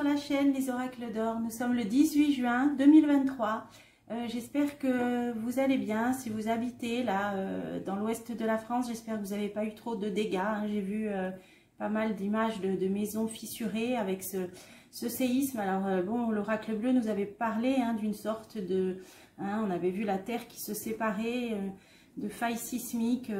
la chaîne Les Oracles d'Or. Nous sommes le 18 juin 2023. J'espère que vous allez bien. Si vous habitez là dans l'ouest de la France, j'espère que vous n'avez pas eu trop de dégâts. Hein. J'ai vu pas mal d'images de maisons fissurées avec ce séisme. Alors bon, l'oracle bleu nous avait parlé d'une sorte de... on avait vu la terre qui se séparait, de failles sismiques.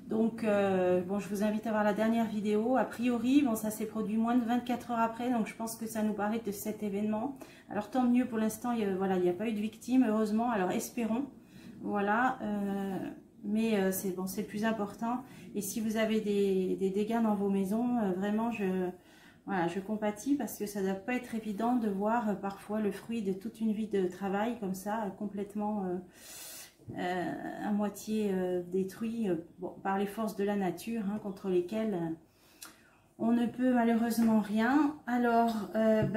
Donc bon, je vous invite à voir la dernière vidéo. A priori, bon, ça s'est produit moins de 24 heures après, donc je pense que ça nous parlait de cet événement. Alors tant mieux, pour l'instant, voilà, il n'y a pas eu de victimes, heureusement. Alors espérons, voilà. Mais c'est bon, c'est le plus important. Et si vous avez des dégâts dans vos maisons, vraiment, voilà, je compatis parce que ça ne doit pas être évident de voir parfois le fruit de toute une vie de travail comme ça, complètement à moitié détruit bon, par les forces de la nature, contre lesquelles on ne peut malheureusement rien. Alors,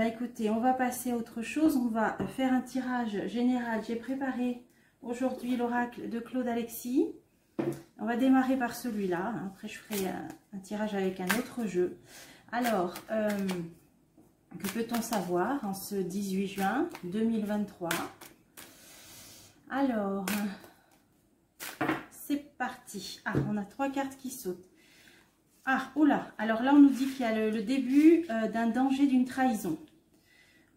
écoutez, on va passer à autre chose. On va faire un tirage général. J'ai préparé aujourd'hui l'oracle de Claude Alexis. On va démarrer par celui-là. Après, je ferai un tirage avec un autre jeu. Alors, que peut-on savoir en ce 18 juin 2023? Alors, c'est parti. Ah, on a 3 cartes qui sautent. Ah, oula. Alors là, on nous dit qu'il y a le début d'un danger, d'une trahison.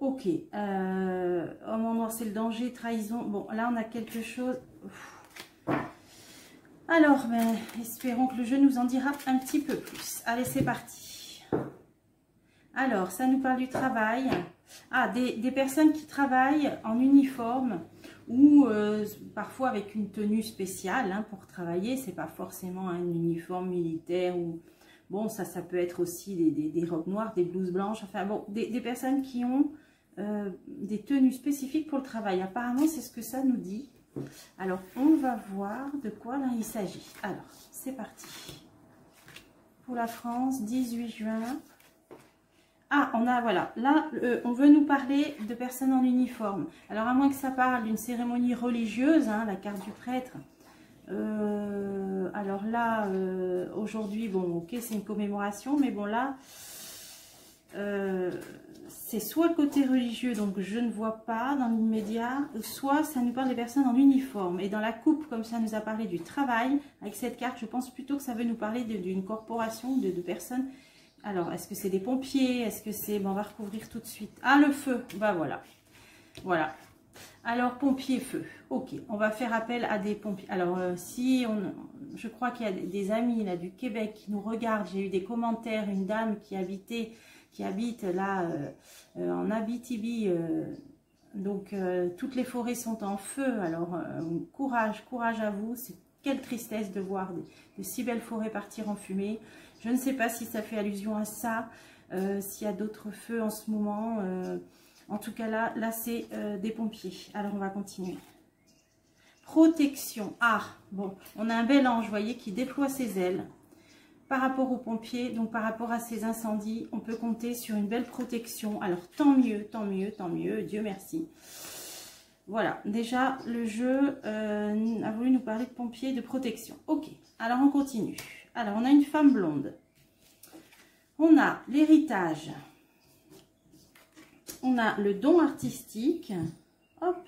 Ok. Oh non, c'est le danger, trahison. Bon, là, on a quelque chose. Alors, espérons que le jeu nous en dira un petit peu plus. Allez, c'est parti. Alors, ça nous parle du travail. Ah, des personnes qui travaillent en uniforme ou parfois avec une tenue spéciale pour travailler. C'est pas forcément un uniforme militaire ou... Bon, ça peut être aussi des robes noires, des blouses blanches. Enfin bon, des personnes qui ont des tenues spécifiques pour le travail. Apparemment, c'est ce que ça nous dit. Alors, on va voir de quoi là il s'agit. Alors, c'est parti. Pour la France, 18 juin... Ah, on a, voilà, là, on veut nous parler de personnes en uniforme. Alors, à moins que ça parle d'une cérémonie religieuse, la carte du prêtre. Alors là, aujourd'hui, bon, ok, c'est une commémoration, mais bon, là, c'est soit le côté religieux, donc je ne vois pas dans l'immédiat, soit ça nous parle des personnes en uniforme. Et dans la coupe, comme ça nous a parlé du travail, avec cette carte, je pense plutôt que ça veut nous parler d'une corporation, de personnes. Alors, est-ce que c'est des pompiers? Est-ce que c'est... Bon, on va recouvrir tout de suite. Ah, le feu. Bah, voilà. Voilà. Alors, pompiers, feu. Ok, on va faire appel à des pompiers. Alors, je crois qu'il y a des amis là du Québec qui nous regardent. J'ai eu des commentaires. Une dame qui habite là en Abitibi. Donc, toutes les forêts sont en feu. Alors, courage à vous. Quelle tristesse de voir de si belles forêts partir en fumée. Je ne sais pas si ça fait allusion à ça, s'il y a d'autres feux en ce moment. En tout cas, là c'est des pompiers. Alors, on va continuer. Protection. Ah, bon, on a un bel ange, vous voyez, qui déploie ses ailes. Par rapport aux pompiers, donc par rapport à ces incendies, on peut compter sur une belle protection. Alors, tant mieux, tant mieux, tant mieux. Dieu merci. Voilà, déjà, le jeu a voulu nous parler de pompiers et de protection. Ok, alors on continue. Alors, on a une femme blonde. On a l'héritage. On a le don artistique. Hop.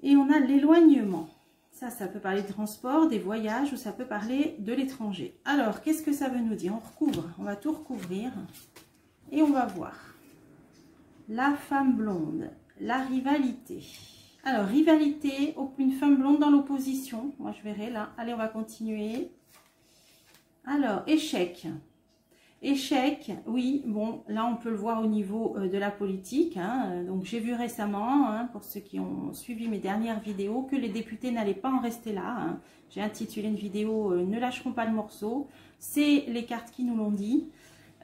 Et on a l'éloignement. Ça peut parler de transport, des voyages, ou ça peut parler de l'étranger. Alors, qu'est-ce que ça veut nous dire? On recouvre, on va tout recouvrir. Et on va voir. La femme blonde. La rivalité. Alors, rivalité, une femme blonde dans l'opposition. Moi, je verrai là. Allez, on va continuer. Alors, échec. Échec, oui, bon, là, on peut le voir au niveau de la politique. Donc, j'ai vu récemment, pour ceux qui ont suivi mes dernières vidéos, que les députés n'allaient pas en rester là. J'ai intitulé une vidéo « Ne lâcheront pas le morceau ». C'est les cartes qui nous l'ont dit.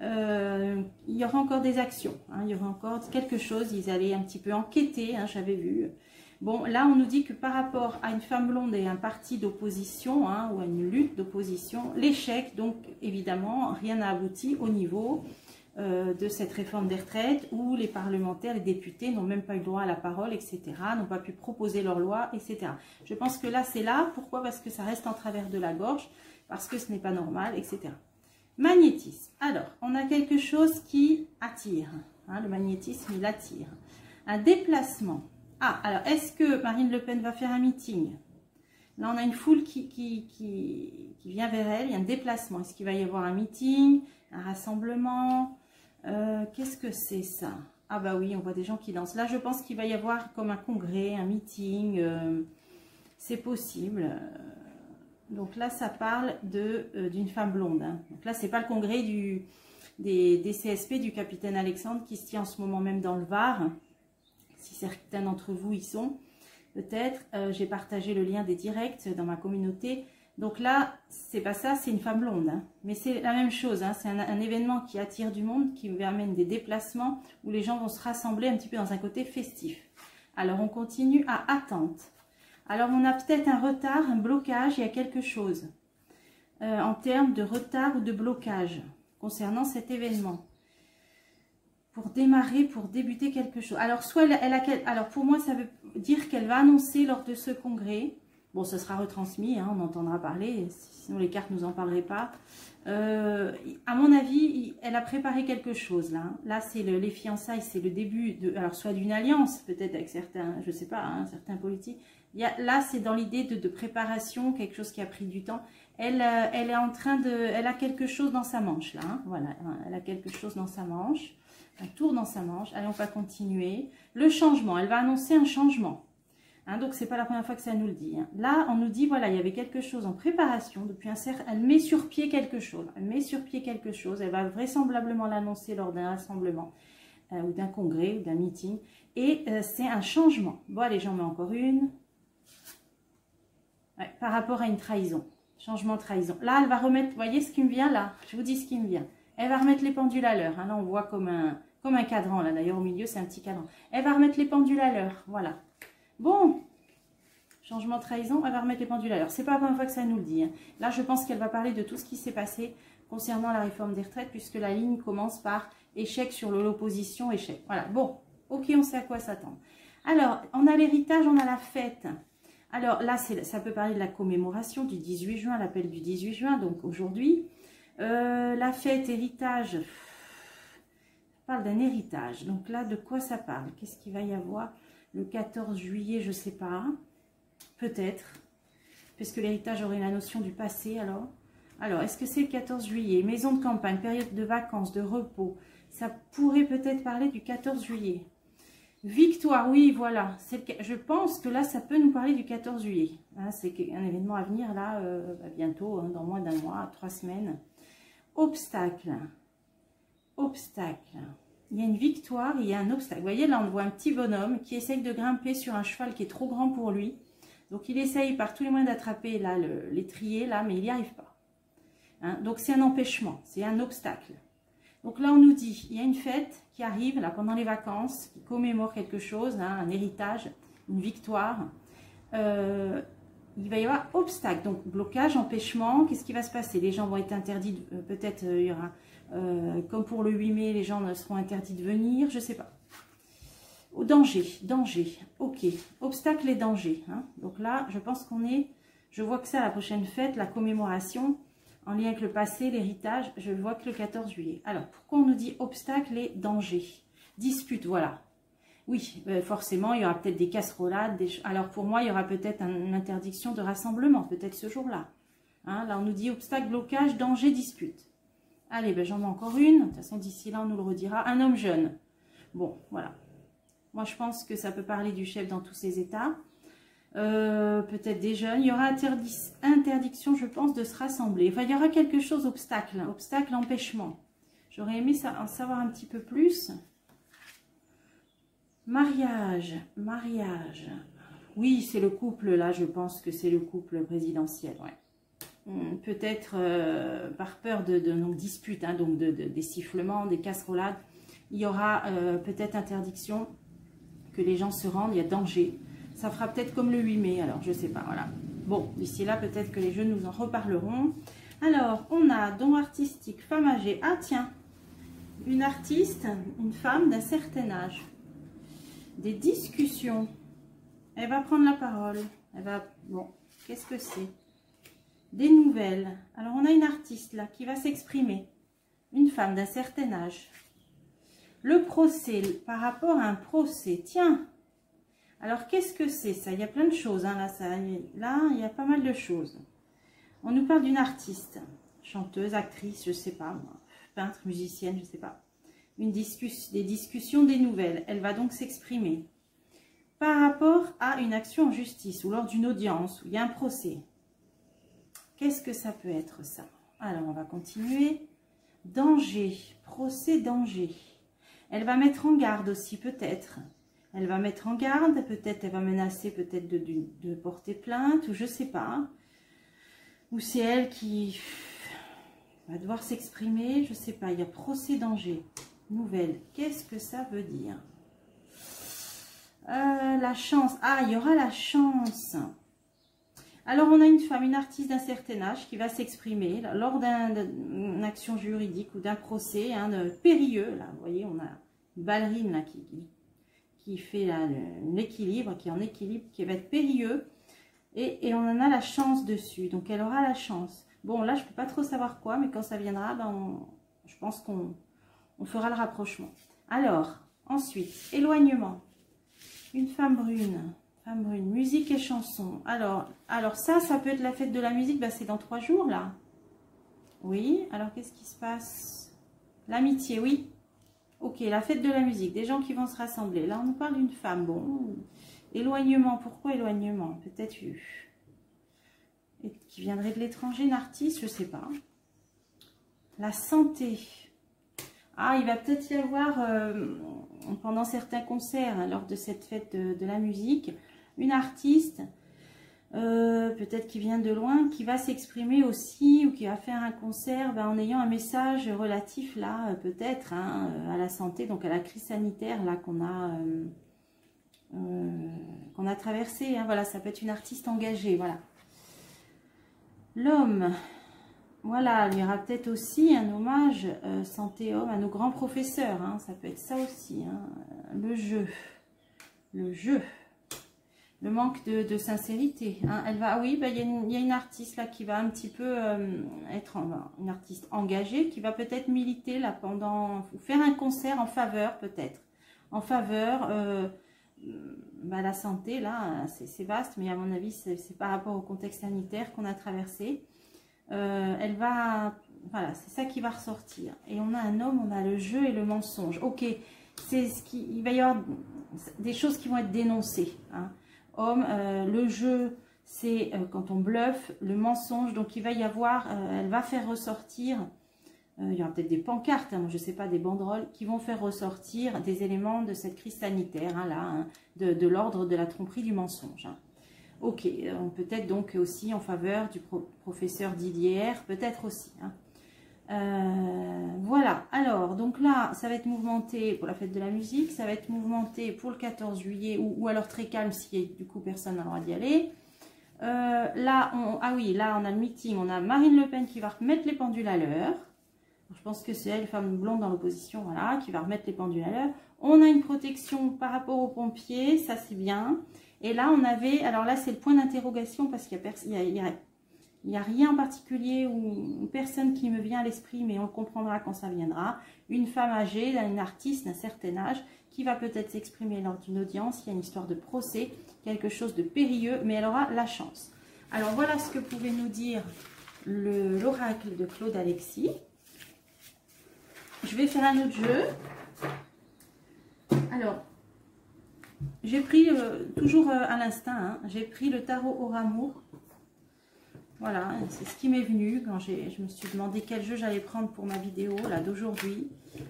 Il y aura encore des actions, il y aura encore quelque chose, ils allaient un petit peu enquêter, j'avais vu. Bon, là on nous dit que par rapport à une femme blonde et un parti d'opposition, ou à une lutte d'opposition, l'échec, donc évidemment rien n'a abouti au niveau de cette réforme des retraites, où les parlementaires, les députés n'ont même pas eu le droit à la parole, etc., n'ont pas pu proposer leur loi, etc. Je pense que là c'est là, pourquoi? Parce que ça reste en travers de la gorge, parce que ce n'est pas normal, etc. Magnétisme. Alors, on a quelque chose qui attire. Hein, le magnétisme, il attire. Un déplacement. Ah, alors, est-ce que Marine Le Pen va faire un meeting? Là, on a une foule qui vient vers elle. Il y a un déplacement. Est-ce qu'il va y avoir un meeting, un rassemblement? Qu'est-ce que c'est ça? Ah bah oui, on voit des gens qui dansent. Là, je pense qu'il va y avoir comme un congrès, un meeting. C'est possible. Donc là, ça parle d'une femme blonde. Hein. Donc là, c'est pas le congrès des CSP du capitaine Alexandre qui se tient en ce moment même dans le Var. Si certains d'entre vous y sont, peut-être. J'ai partagé le lien des directs dans ma communauté. Donc là, c'est pas ça, c'est une femme blonde. Hein. Mais c'est la même chose. Hein. C'est un événement qui attire du monde, qui amène des déplacements où les gens vont se rassembler un petit peu dans un côté festif. Alors, on continue à attente. Alors, on a peut-être un retard, un blocage, il y a quelque chose en termes de retard ou de blocage concernant cet événement. Pour démarrer, pour débuter quelque chose. Alors, soit alors pour moi, ça veut dire qu'elle va annoncer lors de ce congrès. Bon, ce sera retransmis, hein, on entendra parler, sinon les cartes ne nous en parleraient pas. À mon avis, elle a préparé quelque chose là. Hein. Là, c'est les fiançailles, c'est le début, alors soit d'une alliance, peut-être avec certains, je ne sais pas, hein, certains politiques. Là, c'est dans l'idée de préparation, quelque chose qui a pris du temps. Elle est en train de... Elle a quelque chose dans sa manche, là. Hein, voilà, elle a quelque chose dans sa manche. Un tour dans sa manche. Allez, on va continuer. Le changement, elle va annoncer un changement. Hein, donc, c'est pas la première fois que ça nous le dit. Hein. Là, on nous dit, voilà, il y avait quelque chose en préparation. Depuis un certain... Elle met sur pied quelque chose. Elle met sur pied quelque chose. Elle va vraisemblablement l'annoncer lors d'un rassemblement. Ou d'un congrès, ou d'un meeting. Et c'est un changement. Bon, allez, j'en mets encore une. Ouais, par rapport à une trahison. Changement trahison. Là, elle va remettre, vous voyez ce qui me vient là? Je vous dis ce qui me vient. Elle va remettre les pendules à l'heure. Hein. Là, on voit comme un cadran. Là, d'ailleurs, au milieu, c'est un petit cadran. Elle va remettre les pendules à l'heure. Voilà. Bon. Changement trahison, elle va remettre les pendules à l'heure. C'est pas la première fois que ça nous le dit. Hein. Là, je pense qu'elle va parler de tout ce qui s'est passé concernant la réforme des retraites, puisque la ligne commence par échec sur l'opposition, échec. Voilà. Bon. Ok, on sait à quoi s'attendre. Alors, on a l'héritage, on a la fête. Alors là, ça peut parler de la commémoration du 18 juin, l'appel du 18 juin, donc aujourd'hui. La fête, héritage, on parle d'un héritage. Donc là, de quoi ça parle? Qu'est-ce qu'il va y avoir le 14 juillet? Je ne sais pas. Peut-être. Parce que l'héritage aurait la notion du passé, alors. Alors, est-ce que c'est le 14 juillet? Maison de campagne, période de vacances, de repos. Ça pourrait peut-être parler du 14 juillet. Victoire, oui, voilà. Je pense que là, ça peut nous parler du 14 juillet. Hein, c'est un événement à venir, là, bientôt, hein, dans moins d'un mois, 3 semaines. Obstacle. Obstacle. Il y a une victoire, il y a un obstacle. Vous voyez, là, on voit un petit bonhomme qui essaye de grimper sur un cheval qui est trop grand pour lui. Donc, il essaye par tous les moyens d'attraper là l'étrier, là, mais il n'y arrive pas. Hein, donc, c'est un empêchement, c'est un obstacle. Donc là, on nous dit, il y a une fête qui arrive là pendant les vacances, qui commémore quelque chose, hein, un héritage, une victoire. Il va y avoir obstacle, donc blocage, empêchement. Qu'est-ce qui va se passer? Les gens vont être interdits, peut-être il y aura, comme pour le 8 mai, les gens seront interdits de venir, je ne sais pas. Au danger, danger, ok. Obstacle et danger. Hein. Donc là, je pense qu'on est, je vois que ça, la prochaine fête, la commémoration, en lien avec le passé, l'héritage, je vois que le 14 juillet. Alors, pourquoi on nous dit obstacle et danger? Dispute, voilà. Oui, forcément, il y aura peut-être des casserolades. Alors, pour moi, il y aura peut-être une interdiction de rassemblement, peut-être ce jour-là. Hein, là, on nous dit obstacle, blocage, danger, dispute. Allez, ben, j'en mets encore une. De toute façon, d'ici là, on nous le redira. Un homme jeune. Bon, voilà. Moi, je pense que ça peut parler du chef dans tous ses états. Peut-être des jeunes. Il y aura interdiction, je pense, de se rassembler. Enfin, il y aura quelque chose, obstacle. Obstacle, empêchement. J'aurais aimé en savoir un petit peu plus. Mariage. Mariage. Oui, c'est le couple, là, je pense que c'est le couple présidentiel, ouais. Peut-être par peur de disputes, hein, donc des sifflements, des casserolades. Il y aura peut-être interdiction que les gens se rendent, il y a danger. Ça fera peut-être comme le 8 mai, alors je ne sais pas, voilà. Bon, d'ici là, peut-être que les jeunes nous en reparleront. Alors, on a don artistique, femme âgée. Ah tiens, une artiste, une femme d'un certain âge. Des discussions. Elle va prendre la parole. Elle va, bon, qu'est-ce que c'est? des nouvelles. Alors, on a une artiste là qui va s'exprimer. Une femme d'un certain âge. Le procès, par rapport à un procès. Tiens, alors qu'est-ce que c'est ça? Il y a plein de choses. Hein, là, il y a pas mal de choses. On nous parle d'une artiste. Chanteuse, actrice, je sais pas moi. Peintre, musicienne, je sais pas. Des discussions, des nouvelles. Elle va donc s'exprimer. Par rapport à une action en justice ou lors d'une audience où il y a un procès. Qu'est-ce que ça peut être ça? Alors, on va continuer. Danger, procès, danger. Elle va mettre en garde aussi, peut-être. Elle va mettre en garde, peut-être elle va menacer peut-être de porter plainte, ou je sais pas. Ou c'est elle qui va devoir s'exprimer, je sais pas. Il y a procès, danger, nouvelle. Qu'est-ce que ça veut dire? La chance. Ah, il y aura la chance. Alors, on a une femme, une artiste d'un certain âge qui va s'exprimer lors d'une action juridique ou d'un procès périlleux. Là, vous voyez, on a une ballerine là, qui fait l'équilibre, qui est en équilibre, qui va être périlleux. Et on en a la chance dessus. Donc, elle aura la chance. Bon, là, je ne peux pas trop savoir quoi, mais quand ça viendra, ben, je pense qu'on fera le rapprochement. Alors, ensuite, éloignement. Une femme brune. Femme brune, musique et chanson. Alors ça peut être la fête de la musique. Ben, c'est dans 3 jours, là. Oui, alors qu'est-ce qui se passe? L'amitié, oui. Ok, la fête de la musique. Des gens qui vont se rassembler. Là, on nous parle d'une femme. Bon, éloignement. Pourquoi éloignement? Peut-être qui viendrait de l'étranger, une artiste, je ne sais pas. La santé. Ah, il va peut-être y avoir, pendant certains concerts, hein, lors de cette fête de la musique, une artiste, peut-être qui vient de loin, qui va s'exprimer aussi, ou qui va faire un concert en ayant un message relatif, là, peut-être, à la santé, donc à la crise sanitaire, là, qu'on a traversée. Hein, voilà, ça peut être une artiste engagée, voilà. L'homme, voilà, il y aura peut-être aussi un hommage santé homme à nos grands professeurs. Hein, ça peut être ça aussi. Hein, le jeu. Le manque de sincérité. Hein, elle va, oui, ben, il y a une artiste là qui va un petit peu être une artiste engagée, qui va peut-être militer là ou faire un concert en faveur peut-être. En faveur la santé, là, c'est vaste, mais à mon avis, c'est par rapport au contexte sanitaire qu'on a traversé. Elle va, voilà, c'est ça qui va ressortir. Et on a un homme, on a le jeu et le mensonge. Ok, il va y avoir des choses qui vont être dénoncées. Hein. Homme, le jeu, c'est quand on bluffe, le mensonge. Donc il va y avoir, elle va faire ressortir. Il y aura peut-être des pancartes, hein, je ne sais pas, des banderoles qui vont faire ressortir des éléments de cette crise sanitaire, hein, là, hein, de l'ordre de la tromperie du mensonge. Hein. Ok, peut-être donc aussi en faveur du professeur Didier, peut-être aussi. Hein. Voilà, alors, donc là, ça va être mouvementé pour la fête de la musique, ça va être mouvementé pour le 14 juillet, ou alors très calme si du coup personne n'a le droit d'y aller. Là, on a le meeting, on a Marine Le Pen qui va remettre les pendules à l'heure. Je pense que c'est elle, femme blonde dans l'opposition, voilà, qui va remettre les pendules à l'heure. On a une protection par rapport aux pompiers, ça c'est bien. Et là, on avait, alors là c'est le point d'interrogation parce qu'il n'y a rien en particulier ou personne qui me vient à l'esprit, mais on le comprendra quand ça viendra. Une femme âgée, une artiste d'un certain âge, qui va peut-être s'exprimer lors d'une audience. Il y a une histoire de procès, quelque chose de périlleux, mais elle aura la chance. Alors voilà ce que pouvait nous dire l'oracle de Claude Alexis. Je vais faire un autre jeu. Alors, j'ai pris, toujours à l'instinct, hein, j'ai pris le tarot Auramour. Voilà, c'est ce qui m'est venu quand je me suis demandé quel jeu j'allais prendre pour ma vidéo là d'aujourd'hui.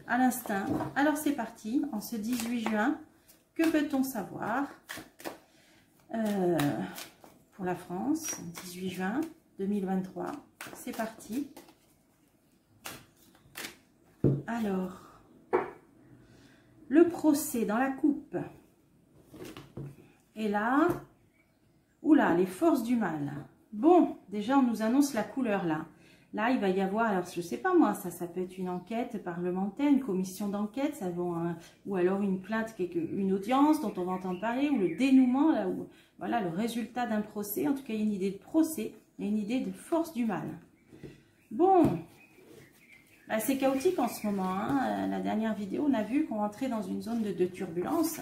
À l'instinct. Alors c'est parti, en ce 18 juin, que peut-on savoir pour la France, 18 juin 2023. C'est parti. Alors, le procès dans la coupe. Et là, oula, les forces du mal. Bon, déjà, on nous annonce la couleur là. Là, il va y avoir, alors je ne sais pas moi, ça peut être une enquête parlementaire, une commission d'enquête, ou alors une plainte, une audience dont on va entendre parler, ou le dénouement, là, ou voilà, le résultat d'un procès. En tout cas, il y a une idée de procès Il y a une idée de force du mal. Bon, bah, c'est chaotique en ce moment. Hein. La dernière vidéo, on a vu qu'on rentrait dans une zone de turbulence.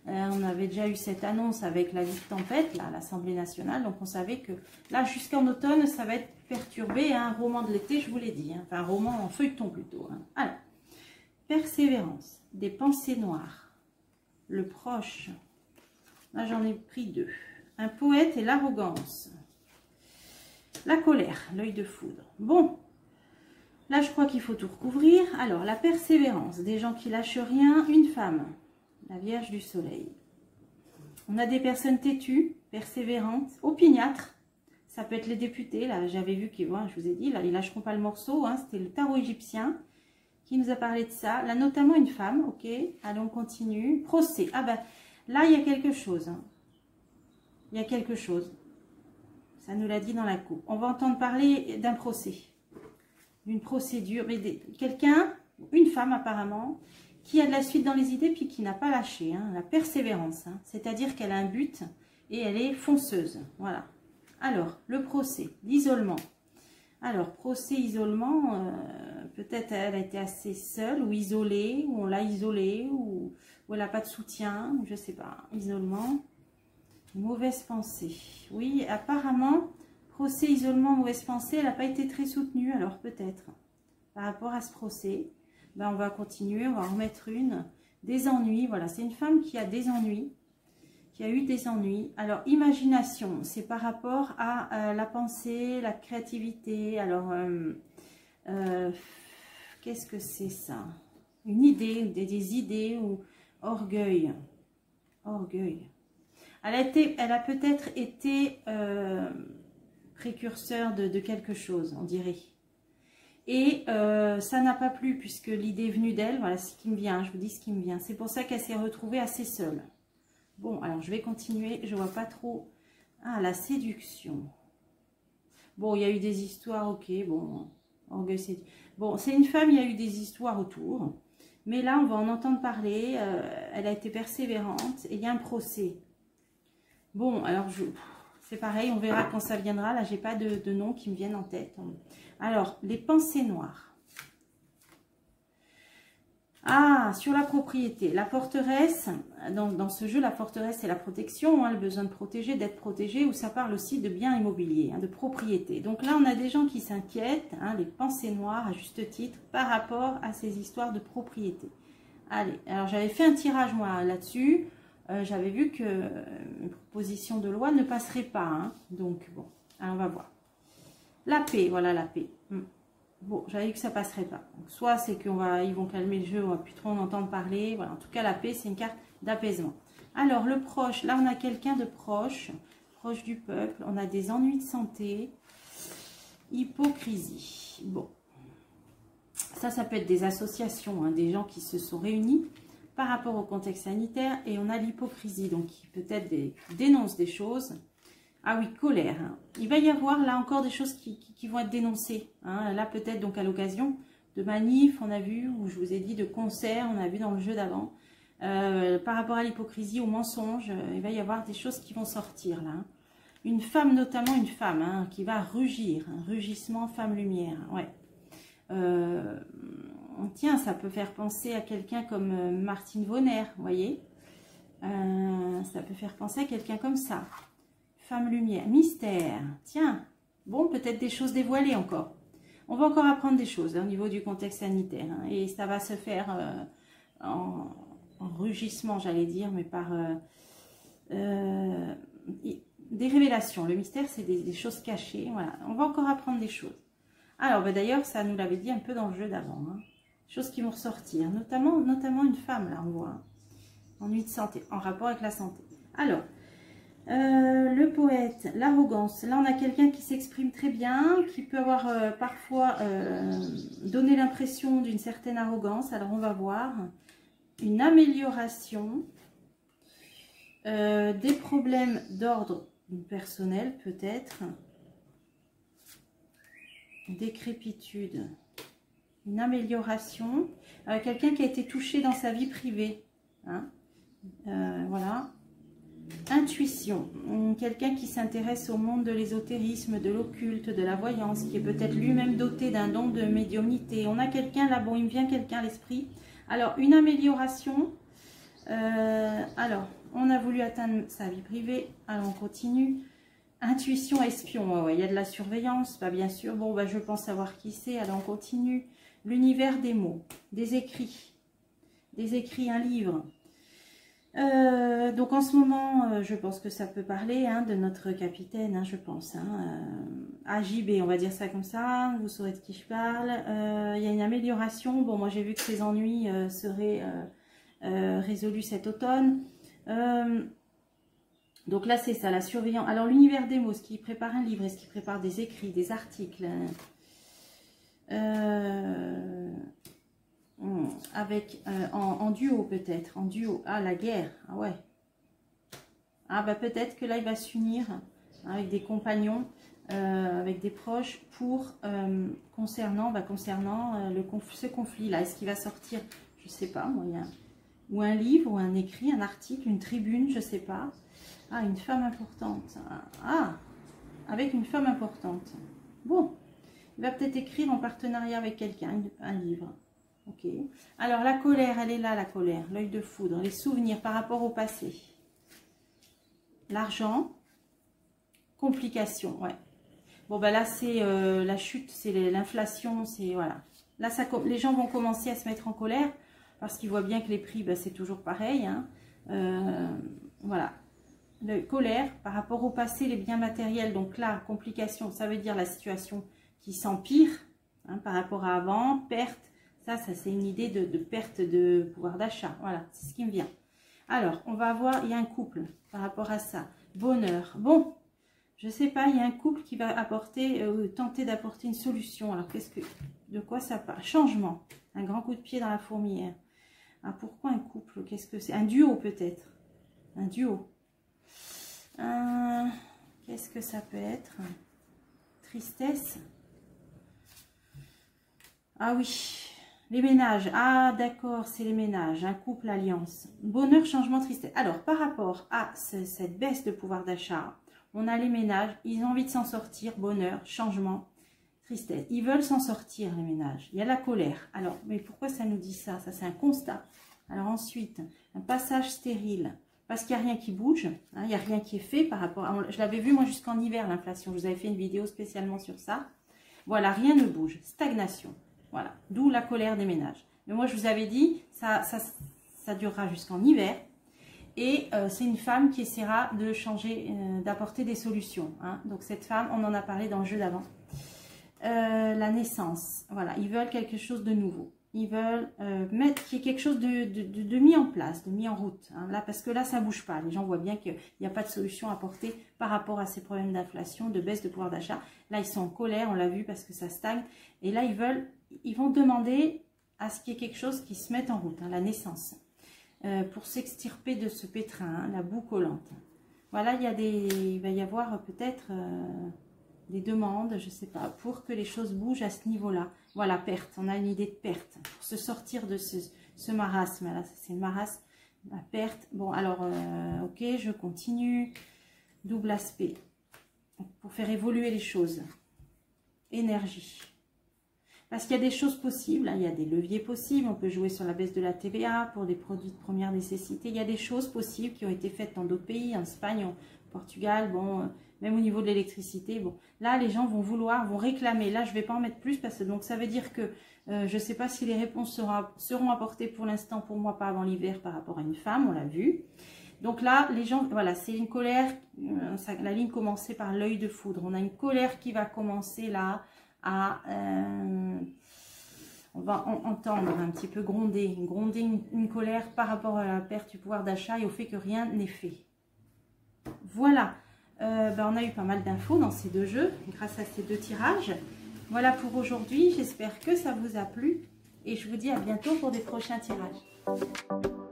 On avait déjà eu cette annonce avec la vite tempête, là, à l'Assemblée nationale. Donc, on savait que là, jusqu'en automne, ça va être perturbé. Hein. Un roman de l'été, je vous l'ai dit. Hein. Enfin, un roman en feuilleton plutôt. Hein. Alors, persévérance, des pensées noires, le proche. Là, j'en ai pris deux. Un poète et l'arrogance. La colère, l'œil de foudre. Bon, là, je crois qu'il faut tout recouvrir. Alors, la persévérance, des gens qui lâchent rien, une femme. La Vierge du Soleil. On a des personnes têtues, persévérantes, opiniâtres. Ça peut être les députés. Là, j'avais vu qu'ils, je vous ai dit, là, ils lâcheront pas le morceau. Hein, c'était le tarot égyptien qui nous a parlé de ça. Là, notamment une femme. Ok, allez, on continue. Procès. Ah ben, là, il y a quelque chose. Hein. Il y a quelque chose. Ça nous l'a dit dans la coupe. On va entendre parler d'un procès. D'une procédure. Mais quelqu'un, une femme apparemment, qui a de la suite dans les idées, puis qui n'a pas lâché, hein, la persévérance. Hein, c'est-à-dire qu'elle a un but et elle est fonceuse. Voilà. Alors, le procès, l'isolement. Alors, procès, isolement, peut-être elle a été assez seule ou isolée, ou on l'a isolée, ou elle n'a pas de soutien, je ne sais pas. Isolement, mauvaise pensée. Oui, apparemment, procès, isolement, mauvaise pensée, elle n'a pas été très soutenue, alors peut-être, par rapport à ce procès. Ben, on va continuer, on va en remettre une. Des ennuis, voilà, c'est une femme qui a des ennuis, qui a eu des ennuis. Alors, imagination, c'est par rapport à la pensée, la créativité. Alors, qu'est-ce que c'est ça? Une idée, des idées ou orgueil. Orgueil. Elle a peut-être été précurseur de quelque chose, on dirait. Et ça n'a pas plu puisque l'idée est venue d'elle. Voilà ce qui me vient, je vous dis ce qui me vient. C'est pour ça qu'elle s'est retrouvée assez seule. Bon, alors je vais continuer. Je vois pas trop. Ah, la séduction. Bon, il y a eu des histoires, ok. Bon, orgueil, c'est... Bon, c'est une femme, il y a eu des histoires autour. Mais là, on va en entendre parler. Elle a été persévérante et il y a un procès. Bon, alors c'est pareil, on verra quand ça viendra. Là, j'ai pas de noms qui me viennent en tête. Alors, les pensées noires. Ah, sur la propriété. La forteresse, dans ce jeu, la forteresse, c'est la protection, hein, le besoin de protéger, d'être protégé, où ça parle aussi de biens immobiliers, hein, de propriété. Donc là, on a des gens qui s'inquiètent, hein, les pensées noires, à juste titre, par rapport à ces histoires de propriété. Allez, alors j'avais fait un tirage, moi, là-dessus. J'avais vu qu'une proposition de loi ne passerait pas. Hein, donc, bon, alors on va voir. La paix, voilà la paix. Bon, j'avais vu que ça passerait pas. Donc, soit c'est qu'ils vont calmer le jeu, on va plus trop en entendre parler. Voilà, en tout cas, la paix, c'est une carte d'apaisement. Alors, le proche, là, on a quelqu'un de proche, proche du peuple. On a des ennuis de santé, hypocrisie. Bon, ça peut être des associations, hein, des gens qui se sont réunis par rapport au contexte sanitaire. Et on a l'hypocrisie, donc qui peut-être dénonce des choses. Ah oui, colère. Hein. Il va y avoir là encore des choses qui vont être dénoncées. Hein. Là, peut-être donc à l'occasion de manifs, on a vu, ou je vous ai dit de concerts, on a vu dans le jeu d'avant. Par rapport à l'hypocrisie, au mensonge, il va y avoir des choses qui vont sortir là. Hein. Une femme, notamment une femme, hein, qui va rugir. Un rugissement femme-lumière. Ouais. Tiens, ça peut faire penser à quelqu'un comme Martine Vonner, vous voyez. Ça peut faire penser à quelqu'un comme ça. Femme lumière, mystère, tiens, bon, peut-être des choses dévoilées encore. On va encore apprendre des choses hein, au niveau du contexte sanitaire. Hein, et ça va se faire en rugissement, j'allais dire, mais par des révélations. Le mystère, c'est des choses cachées. Voilà, on va encore apprendre des choses. Alors, bah, d'ailleurs, ça nous l'avait dit un peu dans le jeu d'avant. Hein, choses qui vont ressortir, notamment une femme, là, on voit. Hein, ennui de santé, en rapport avec la santé. Alors, le poète, l'arrogance. Là, on a quelqu'un qui s'exprime très bien, qui peut avoir parfois donné l'impression d'une certaine arrogance. Alors, on va voir une amélioration, des problèmes d'ordre personnel, peut-être, décrépitude, une amélioration. Quelqu'un qui a été touché dans sa vie privée. Hein, voilà. Intuition. Quelqu'un qui s'intéresse au monde de l'ésotérisme, de l'occulte, de la voyance, qui est peut-être lui-même doté d'un don de médiumnité. On a quelqu'un là, bon, il me vient quelqu'un à l'esprit. Alors, une amélioration. Alors, on a voulu atteindre sa vie privée. Alors, on continue. Intuition, espion. Ouais, il y a de la surveillance, bah, bien sûr. Bon, bah, je pense savoir qui c'est. Alors, on continue. L'univers des mots, des écrits. Des écrits, un livre. Donc en ce moment, je pense que ça peut parler de notre capitaine, je pense. AJB, on va dire ça comme ça, vous saurez de qui je parle. Il y a une amélioration. Bon, moi j'ai vu que ses ennuis seraient résolus cet automne. Donc là c'est ça, la surveillance. Alors l'univers des mots, est-ce qu'il prépare un livre? Est-ce qu'il prépare des écrits, des articles? Avec en duo peut-être, en duo. Ah, la guerre, ah ouais. Ah bah peut-être que là il va s'unir avec des compagnons, avec des proches pour concernant ce conflit là. Est-ce qu'il va sortir, je sais pas moi, ou un livre, ou un écrit, un article, une tribune, je sais pas. Ah, une femme importante. Ah, avec une femme importante. Bon, il va peut-être écrire en partenariat avec quelqu'un, un livre. Ok. Alors, la colère, elle est là, la colère. L'œil de foudre, les souvenirs par rapport au passé. L'argent. Complications, ouais. Bon, ben là, c'est la chute, c'est l'inflation, c'est... Voilà. Là, les gens vont commencer à se mettre en colère parce qu'ils voient bien que les prix, ben, c'est toujours pareil. Voilà. La colère par rapport au passé, les biens matériels. Donc là, complications, ça veut dire la situation qui s'empire par rapport à avant, perte. Ça c'est une idée de perte de pouvoir d'achat. Voilà, c'est ce qui me vient. Alors, on va voir, il y a un couple par rapport à ça. Bonheur. Bon, je sais pas, il y a un couple qui va apporter, tenter d'apporter une solution. Alors, de quoi ça parle? Changement. Un grand coup de pied dans la fourmilière. Ah, pourquoi un couple? Qu'est-ce que c'est? Un duo peut-être. Un duo. Qu'est-ce que ça peut être? Tristesse. Ah oui. Les ménages, ah d'accord, c'est les ménages, un couple, alliance. Bonheur, changement, tristesse. Alors, par rapport à cette baisse de pouvoir d'achat, on a les ménages, ils ont envie de s'en sortir, bonheur, changement, tristesse. Ils veulent s'en sortir, les ménages. Il y a la colère. Alors, mais pourquoi ça nous dit ça? Ça, c'est un constat. Alors ensuite, un passage stérile, parce qu'il n'y a rien qui bouge, il n'y a rien qui est fait par rapport à... Je l'avais vu, moi, jusqu'en hiver, l'inflation. Je vous avais fait une vidéo spécialement sur ça. Voilà, rien ne bouge, stagnation. Voilà, d'où la colère des ménages. Mais moi, je vous avais dit, ça durera jusqu'en hiver. Et c'est une femme qui essaiera de changer, d'apporter des solutions. Donc cette femme, on en a parlé dans le jeu d'avant. La naissance, voilà, ils veulent quelque chose de nouveau. Ils veulent mettre qu'il y ait quelque chose de mis en place, de mis en route. Là, parce que là, ça ne bouge pas. Les gens voient bien qu'il n'y a pas de solution à apporter par rapport à ces problèmes d'inflation, de baisse de pouvoir d'achat. Là, ils sont en colère, on l'a vu, parce que ça stagne. Et là, ils vont demander à ce qu'il y ait quelque chose qui se mette en route, la naissance, pour s'extirper de ce pétrin, la boue collante. Voilà, il va y avoir peut-être des demandes, je ne sais pas, pour que les choses bougent à ce niveau-là. Voilà, perte, on a une idée de perte, pour se sortir de ce marasme. Là, c'est le marasme, la perte. Bon, alors, ok, je continue. Double aspect, pour faire évoluer les choses. Énergie. Parce qu'il y a des choses possibles, il y a des leviers possibles, on peut jouer sur la baisse de la TVA pour des produits de première nécessité. Il y a des choses possibles qui ont été faites dans d'autres pays, en Espagne, au Portugal, bon, même au niveau de l'électricité. Bon, là, les gens vont réclamer. Là, je ne vais pas en mettre plus parce que donc, ça veut dire que je ne sais pas si les réponses seront apportées pour l'instant, pour moi, pas avant l'hiver par rapport à une femme, on l'a vu. Donc là, les gens, voilà, c'est une colère, la ligne commençait par l'œil de foudre. On a une colère qui va commencer là à... on va entendre un petit peu gronder une colère par rapport à la perte du pouvoir d'achat et au fait que rien n'est fait. Voilà, on a eu pas mal d'infos dans ces deux jeux, grâce à ces deux tirages. Voilà pour aujourd'hui, j'espère que ça vous a plu et je vous dis à bientôt pour des prochains tirages.